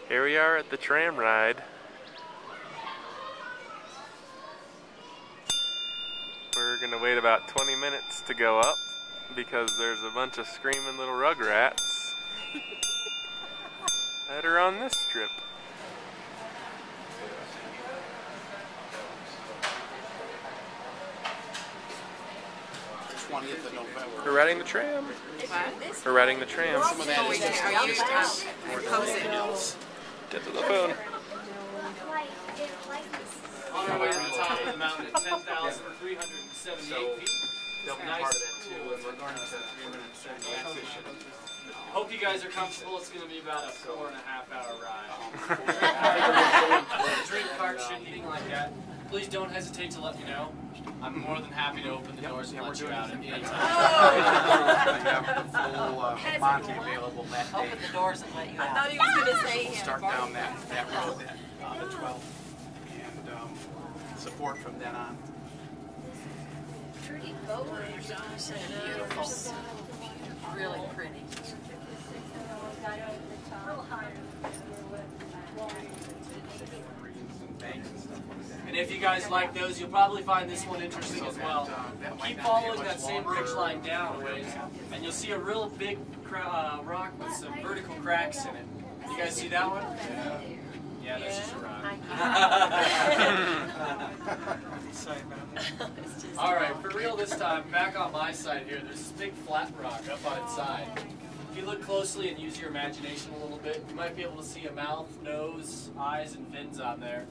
Here we are at the tram ride. We're gonna wait about 20 minutes to go up because there's a bunch of screaming little rugrats that are on this trip. 20th of November. We're riding the tram. What? We're riding the tram. Some of that is just Are you everything else. Get to the phone. On our way to the top of the mountain at 10,378 feet. They'll be Nice. part of that too. And we're going to 378 feet. Hope you guys are comfortable. It's going to be about a 4.5-hour ride. Drink cart, shit, anything like that. Please don't hesitate to let me know. I'm more than happy to open the doors and let you out at any time. We have the full Monty available that day. Open the doors and let you out. I thought he was going to say We'll start down that road that the 12th, and support from then on. pretty boat. Beautiful. Really pretty. And if you guys like those, you'll probably find this one interesting as well. Keep following that same ridge line down a ways, and you'll see a real big rock with some vertical cracks in it. You guys see that one? Yeah, that's just a rock. Alright, for real this time, back on my side here, there's this big flat rock up on its side. If you look closely and use your imagination a little bit, you might be able to see a mouth, nose, eyes, and fins on there.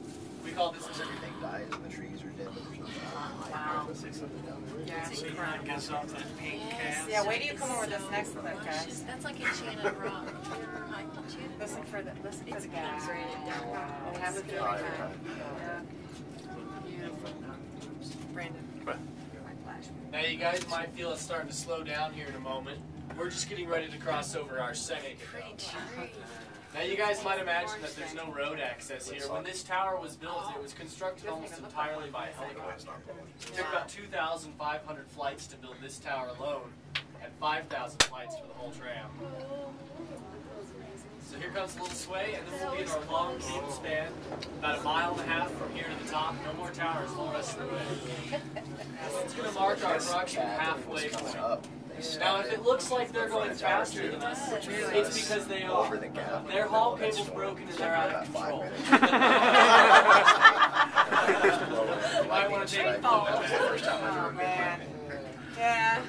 We call this Everything dies and the trees are dead, but there's no Wow. Yeah, Yeah, wait till you come over this next one, guys. that's like enchanted rock. Listen for the It's gas. granite down. It happens every time. Beautiful. Brandon, my flash. Now you guys might feel it's starting to slow down here in a moment. We're just getting ready to cross over our second hill. Now you guys might imagine that there's no road access here. When this tower was built, it was constructed almost entirely by helicopter. It took about 2,500 flights to build this tower alone, and 5,000 flights for the whole tram. So here comes a little sway, and then we'll be in our long cable span, about 1.5 miles from here to the top. No more towers the rest of the way. It's going to mark our approximate halfway point. Now, if it looks like they're going faster than us, it's because they are. Their haul cable's broken and they're out of control. You might want to take a photo. Oh, man. Yeah.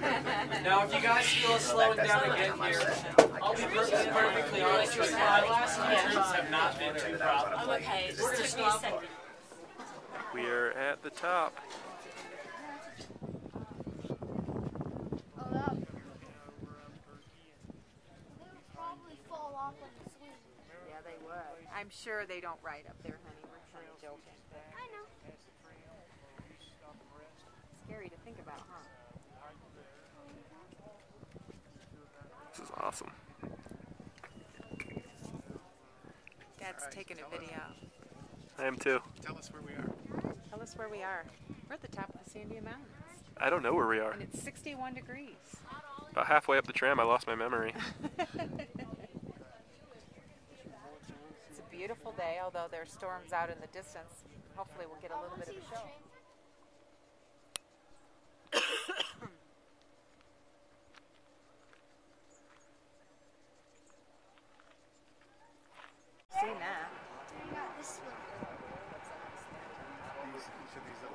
Now, if you guys feel us slowing down again here, I'll be perfectly honest with you. My last few trips have not been too profitable. Okay, We're going to stop. We are at the top. Yeah, they would. I'm sure they don't ride up there, honey. We're kind of joking. I know. Scary to think about, huh? This is awesome. Dad's taking a video. I am too. Tell us where we are. Tell us where we are. We're at the top of the Sandia Mountains. I don't know where we are. And it's 61 degrees. About halfway up the tram, I lost my memory. It's a beautiful day, although there's storms out in the distance. Hopefully we'll get a little bit of a show. Seen that.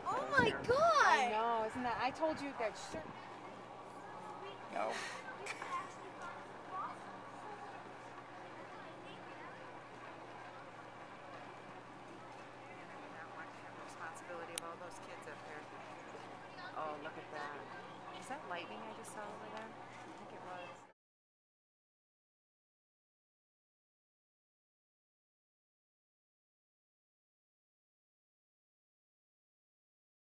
Oh my I god! know, isn't that? I told you that. No. Responsibility of all those kids up there. Oh, look at that. Is that lightning I just saw over there?